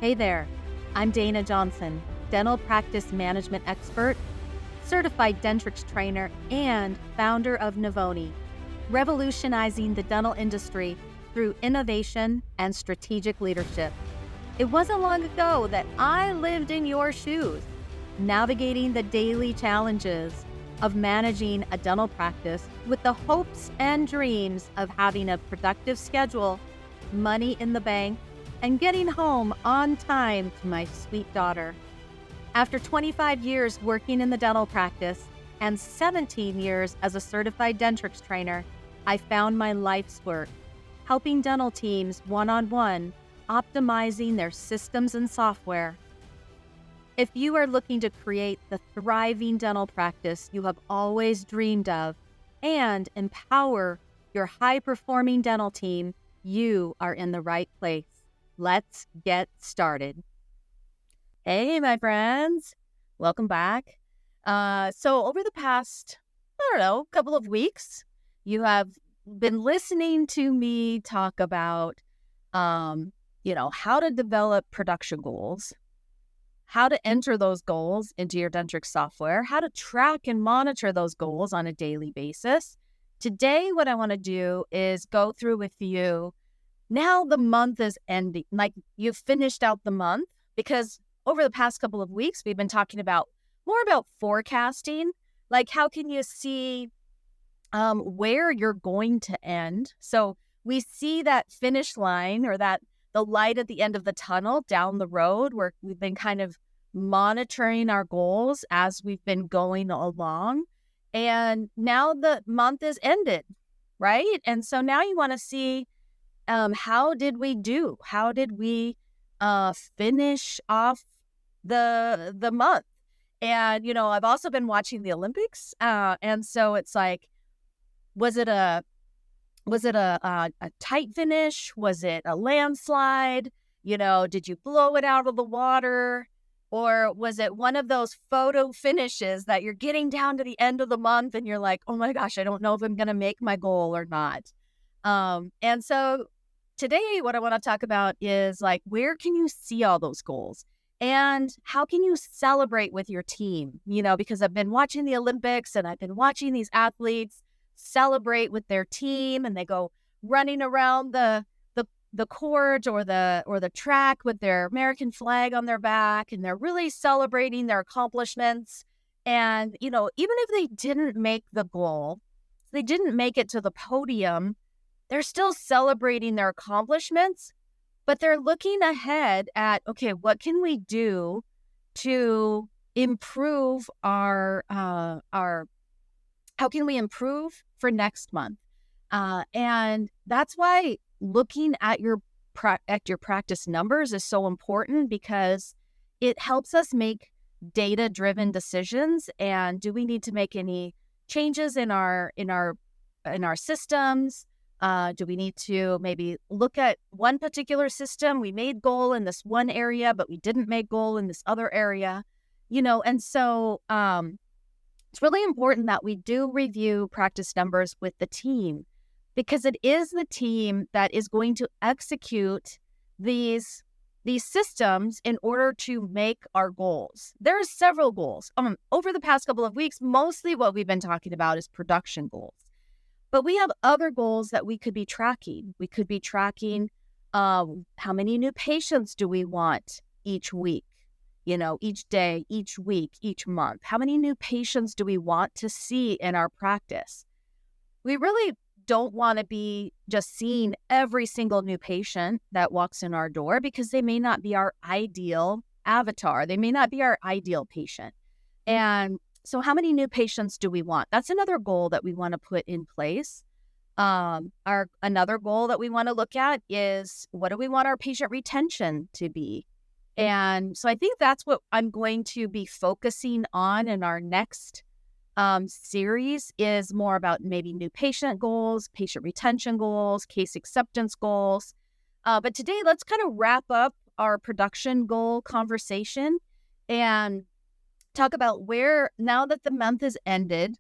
Hey there, I'm Dayna Johnson, dental practice management expert, certified Dentrix trainer, and founder of Navoni, revolutionizing the dental industry through innovation and strategic leadership. It wasn't long ago that I lived in your shoes, navigating the daily challenges of managing a dental practice with the hopes and dreams of having a productive schedule, money in the bank, and getting home on time to my sweet daughter. After 25 years working in the dental practice and 17 years as a certified Dentrix trainer, I found my life's work, helping dental teams one-on-one, optimizing their systems and software. If you are looking to create the thriving dental practice you have always dreamed of and empower your high-performing dental team, you are in the right place. Let's get started. Hey, my friends. Welcome back. So over the past, couple of weeks, you have been listening to me talk about, how to develop production goals, how to enter those goals into your Dentrix software, how to track and monitor those goals on a daily basis. Today, what I want to do is go through with you. Now the month is ending, like you've finished out the month, because over the past couple of weeks, we've been talking more about forecasting, like how can you see where you're going to end. So we see that finish line or that the light at the end of the tunnel down the road where we've been kind of monitoring our goals as we've been going along. And now the month is ended, right? And so now you want to see how did we do? How did we finish off the month? And I've also been watching the Olympics, and so it's like, was it a tight finish? Was it a landslide? Did you blow it out of the water? Or was it one of those photo finishes that you're getting down to the end of the month and you're like, oh my gosh, I don't know if I'm going to make my goal or not. And so today, what I want to talk about is like, where can you see all those goals? And how can you celebrate with your team? Because I've been watching the Olympics and I've been watching these athletes celebrate with their team, and they go running around the court or the track with their American flag on their back, and they're really celebrating their accomplishments. And, even if they didn't make the goal, they didn't make it to the podium, they're still celebrating their accomplishments, but they're looking ahead at, okay, what can we do to improve how can we improve for next month? And that's why looking at your practice numbers is so important, because it helps us make data-driven decisions. And do we need to make any changes in our systems? Do we need to maybe look at one particular system? We made goal in this one area, but we didn't make goal in this other area, and so it's really important that we do review practice numbers with the team, because it is the team that is going to execute these systems in order to make our goals. There are several goals. Over the past couple of weeks, mostly what we've been talking about is production goals. But we have other goals that we could be tracking. We could be tracking how many new patients do we want each week, each day, each week, each month. How many new patients do we want to see in our practice? We really don't want to be just seeing every single new patient that walks in our door, because they may not be our ideal avatar. They may not be our ideal patient. And so how many new patients do we want? That's another goal that we want to put in place. Another goal that we want to look at is, what do we want our patient retention to be? And so I think that's what I'm going to be focusing on in our next series, is more about maybe new patient goals, patient retention goals, case acceptance goals. But today, let's kind of wrap up our production goal conversation and talk about where, now that the month is ended,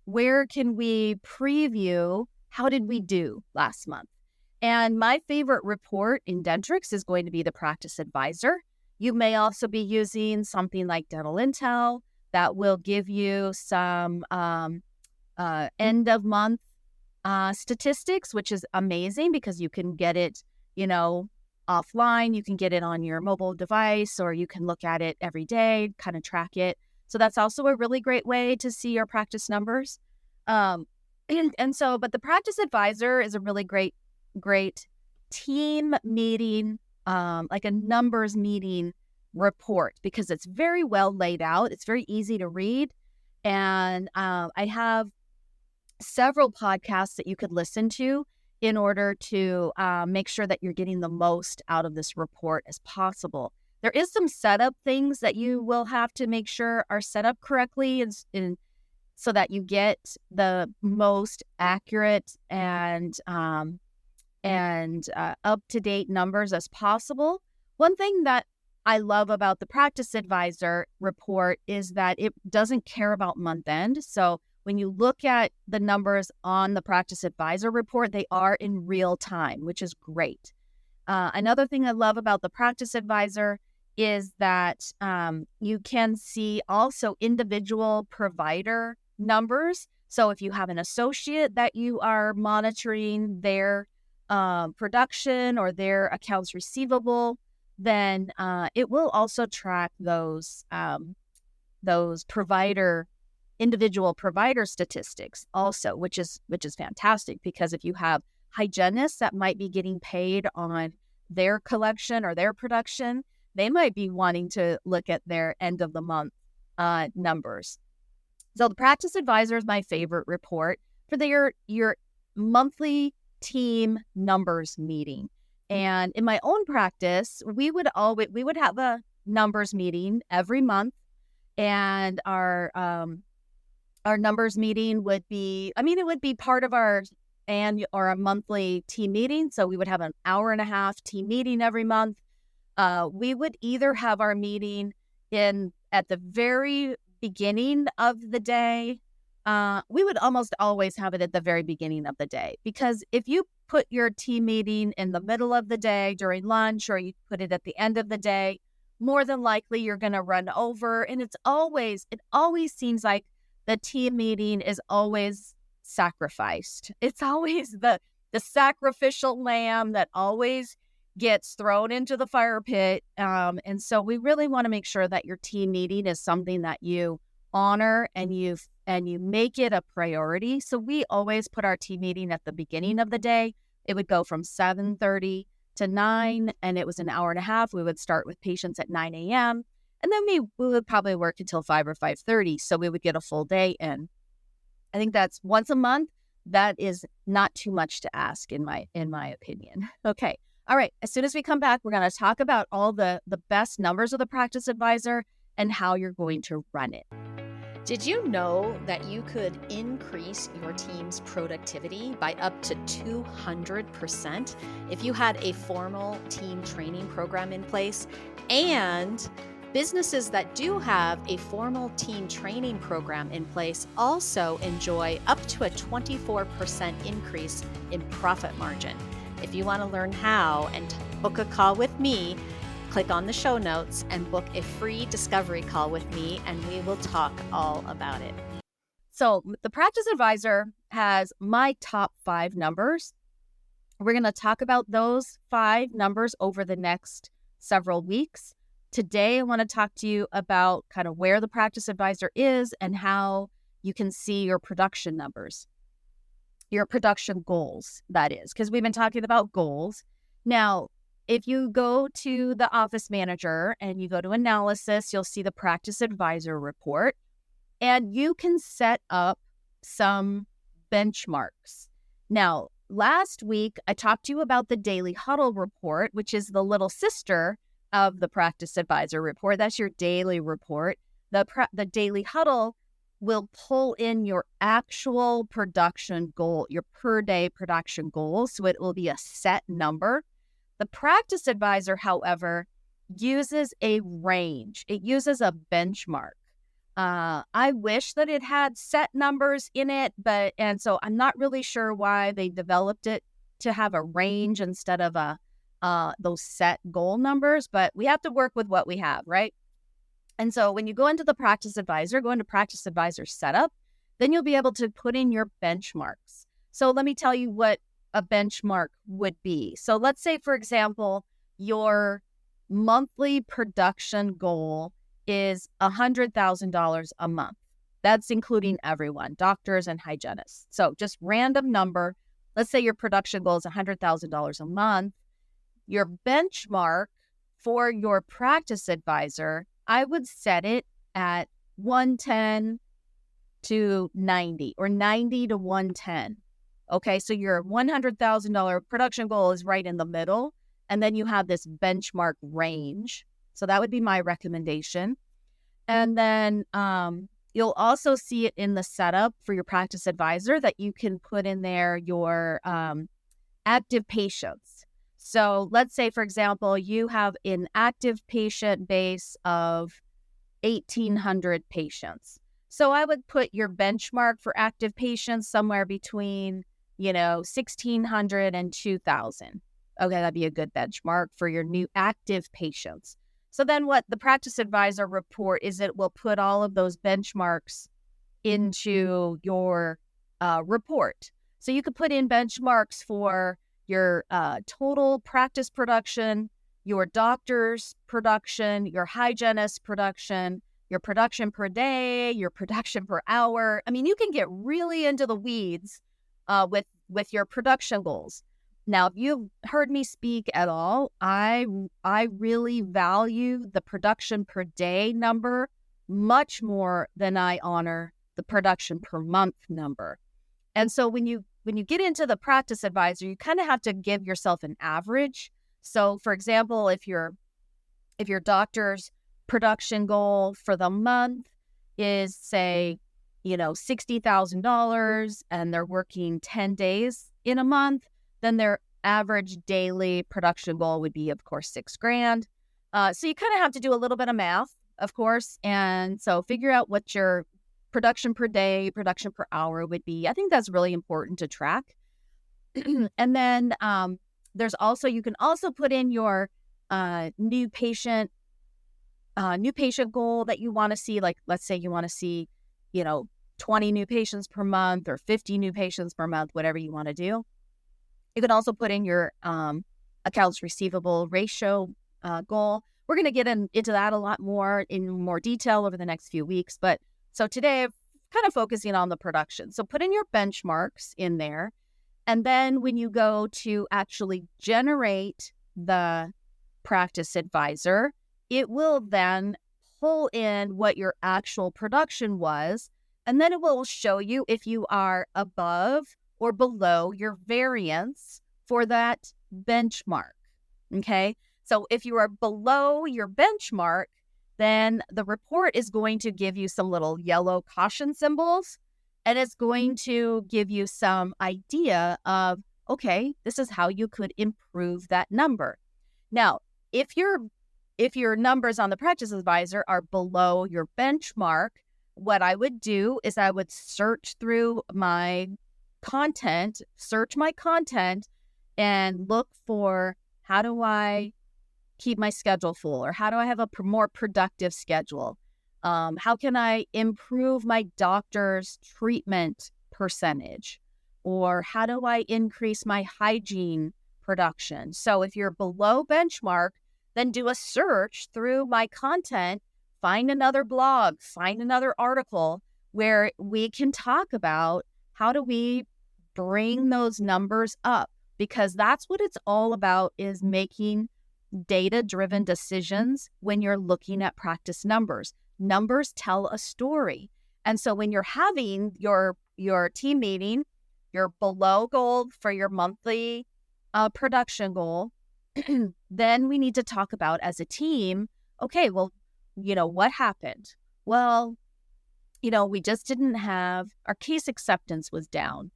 where can we preview how did we do last month? And my favorite report in Dentrix is going to be the Practice Advisor. You may also be using something like Dental Intel that will give you some end of month statistics, which is amazing because you can get it, offline. You can get it on your mobile device, or you can look at it every day, kind of track it. So that's also a really great way to see your practice numbers. But the Practice Advisor is a really great team meeting, like a numbers meeting report, because it's very well laid out. It's very easy to read. And I have several podcasts that you could listen to in order to make sure that you're getting the most out of this report as possible. There is some setup things that you will have to make sure are set up correctly and so that you get the most accurate and up-to-date numbers as possible. One thing that I love about the Practice Advisor report is that it doesn't care about month end. So when you look at the numbers on the Practice Advisor report, they are in real time, which is great. Another thing I love about the Practice Advisor is that you can see also individual provider numbers. So if you have an associate that you are monitoring their production or their accounts receivable, then it will also track those individual provider statistics also, which is fantastic, because if you have hygienists that might be getting paid on their collection or their production, they might be wanting to look at their end of the month numbers. So the Practice Advisor is my favorite report for your monthly team numbers meeting. And in my own practice, we would have a numbers meeting every month, and our numbers meeting would be, it would be part of our annual or a monthly team meeting. So we would have an hour and a half team meeting every month. We would either have our meeting at the very beginning of the day. We would almost always have it at the very beginning of the day, because if you put your team meeting in the middle of the day during lunch, or you put it at the end of the day, more than likely you're going to run over. And it always seems like the team meeting is always sacrificed. It's always the sacrificial lamb that always gets thrown into the fire pit. And so we really want to make sure that your team meeting is something that you honor and you make it a priority. So we always put our team meeting at the beginning of the day. It would go from 7:30 to 9, and it was an hour and a half. We would start with patients at 9 a.m. And then we would probably work until 5 or 5:30. So we would get a full day in. I think that's once a month. That is not too much to ask in my opinion. Okay. All right. As soon as we come back, we're going to talk about all the best numbers of the Practice Advisor and how you're going to run it. Did you know that you could increase your team's productivity by up to 200% if you had a formal team training program in place? And businesses that do have a formal team training program in place also enjoy up to a 24% increase in profit margin. If you want to learn how and book a call with me, click on the show notes and book a free discovery call with me, and we will talk all about it. So the Practice Advisor has my top 5 numbers. We're going to talk about those 5 numbers over the next several weeks. Today, I want to talk to you about kind of where the Practice Advisor is and how you can see your production numbers, your production goals, that is, because we've been talking about goals. Now, if you go to the Office Manager and you go to Analysis, you'll see the Practice Advisor report, and you can set up some benchmarks. Now, last week, I talked to you about the Daily Huddle report, which is the little sister of the Practice Advisor report. That's your daily report. The Daily Huddle will pull in your actual production goal, your per day production goal, so it will be a set number. The Practice Advisor, however, uses a range. It uses a benchmark. I wish that it had set numbers in it, and so I'm not really sure why they developed it to have a range instead of those set goal numbers, but we have to work with what we have, right? And so when you go into the practice advisor, go into practice advisor setup, then you'll be able to put in your benchmarks. So let me tell you what a benchmark would be. So let's say, for example, your monthly production goal is $100,000 a month. That's including everyone, doctors and hygienists. So just random number. Let's say your production goal is $100,000 a month. Your benchmark for your practice advisor, I would set it at 110 to 90 or 90 to 110. Okay, so your $100,000 production goal is right in the middle. And then you have this benchmark range. So that would be my recommendation. And then you'll also see it in the setup for your practice advisor that you can put in there your active patients. So let's say, for example, you have an active patient base of 1,800 patients. So I would put your benchmark for active patients somewhere between, 1,600 and 2,000. Okay, that'd be a good benchmark for your new active patients. So then what the practice advisor report is, it will put all of those benchmarks into your report. So you could put in benchmarks for your total practice production, your doctor's production, your hygienist production, your production per day, your production per hour. I mean, you can get really into the weeds with your production goals. Now, if you've heard me speak at all, I really value the production per day number much more than I honor the production per month number. And so when you get into the practice advisor, you kind of have to give yourself an average. So for example, if your doctor's production goal for the month is, say, $60,000 and they're working 10 days in a month, then their average daily production goal would be, of course, $6,000. So you kind of have to do a little bit of math, of course. And so figure out what your production per day, production per hour would be. I think that's really important to track. And then you can also put in your new patient goal that you want to see. Like, let's say you want to see, 20 new patients per month or 50 new patients per month, whatever you want to do. You can also put in your accounts receivable ratio goal. We're going to get into that a lot more in more detail over the next few weeks. But so today, I'm kind of focusing on the production. So put in your benchmarks in there. And then when you go to actually generate the practice advisor, it will then pull in what your actual production was. And then it will show you if you are above or below your variance for that benchmark. Okay. So if you are below your benchmark, then the report is going to give you some little yellow caution symbols, and it's going to give you some idea of, okay, this is how you could improve that number. Now, if your numbers on the practice advisor are below your benchmark, what I would do is I would search through my content, and look for, how do I keep my schedule full, or how do I have a more productive schedule? How can I improve my doctor's treatment percentage? Or how do I increase my hygiene production? So if you're below benchmark, then do a search through my content, find another blog, find another article where we can talk about how do we bring those numbers up, because that's what it's all about, is making data-driven decisions when you're looking at practice numbers. Numbers tell a story. And so when you're having your team meeting, you're below goal for your monthly production goal, then we need to talk about as a team, okay, well, what happened? Well, we just didn't have, our case acceptance was down.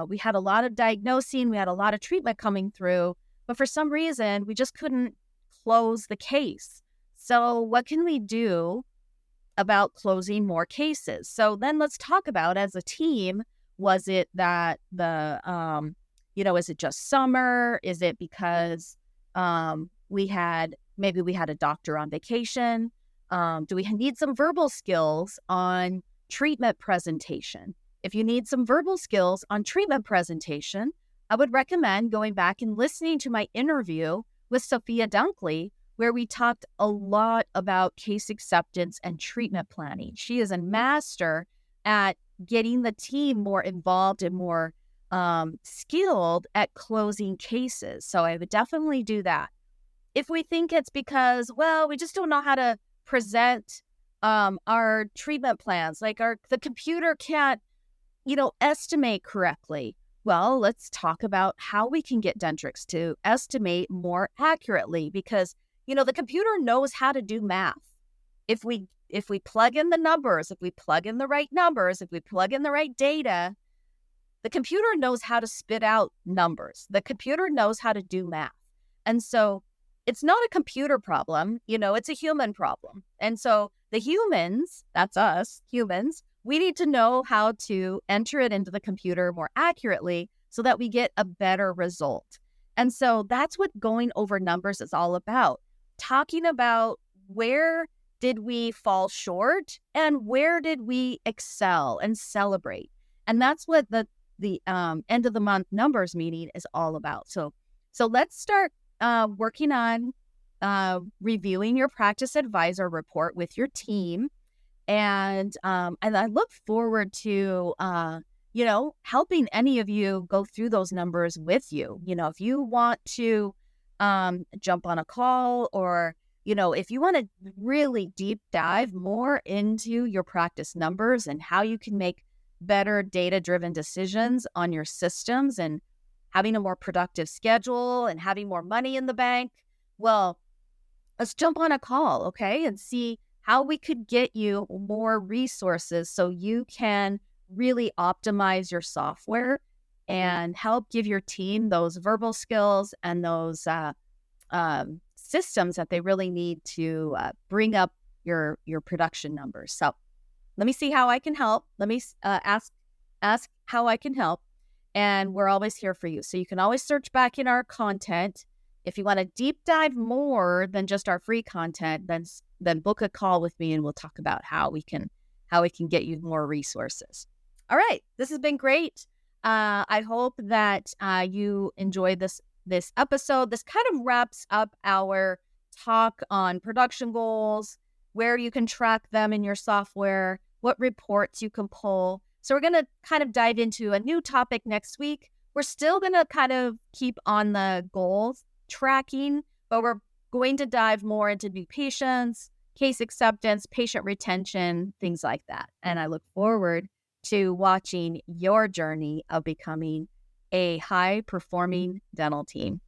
We had a lot of diagnosing, we had a lot of treatment coming through, but for some reason, we just couldn't close the case. So what can we do about closing more cases? So then let's talk about, as a team, was it that Is it just summer? Is it because maybe we had a doctor on vacation? Do we need some verbal skills on treatment presentation? If you need some verbal skills on treatment presentation, I would recommend going back and listening to my interview with Sophia Dunkley, where we talked a lot about case acceptance and treatment planning. She is a master at getting the team more involved and more skilled at closing cases. So I would definitely do that. If we think it's because, well, we just don't know how to present our treatment plans, like the computer can't, estimate correctly. Well, let's talk about how we can get Dentrix to estimate more accurately, because, the computer knows how to do math. If we plug in the numbers, if we plug in the right numbers, if we plug in the right data, the computer knows how to spit out numbers. The computer knows how to do math. And so it's not a computer problem, it's a human problem. And so the humans, that's us, humans, we need to know how to enter it into the computer more accurately so that we get a better result. And so that's what going over numbers is all about. Talking about where did we fall short and where did we excel and celebrate. And that's what the end of the month numbers meeting is all about. So let's start working on reviewing your practice advisor report with your team. And I look forward to, helping any of you go through those numbers with you. If you want to jump on a call, or, if you want to really deep dive more into your practice numbers and how you can make better data-driven decisions on your systems and having a more productive schedule and having more money in the bank, well, let's jump on a call, okay, and see how we could get you more resources so you can really optimize your software and help give your team those verbal skills and those systems that they really need to bring up your production numbers. So let me see how I can help. Let me ask how I can help. And we're always here for you. So you can always search back in our content. If you want to deep dive more than just our free content, then book a call with me and we'll talk about how we can get you more resources. All right, this has been great. I hope that you enjoyed this episode. This kind of wraps up our talk on production goals, where you can track them in your software, what reports you can pull. So we're going to kind of dive into a new topic next week. We're still going to kind of keep on the goals tracking, but we're going to dive more into new patients, case acceptance, patient retention, things like that. And I look forward to watching your journey of becoming a high-performing dental team.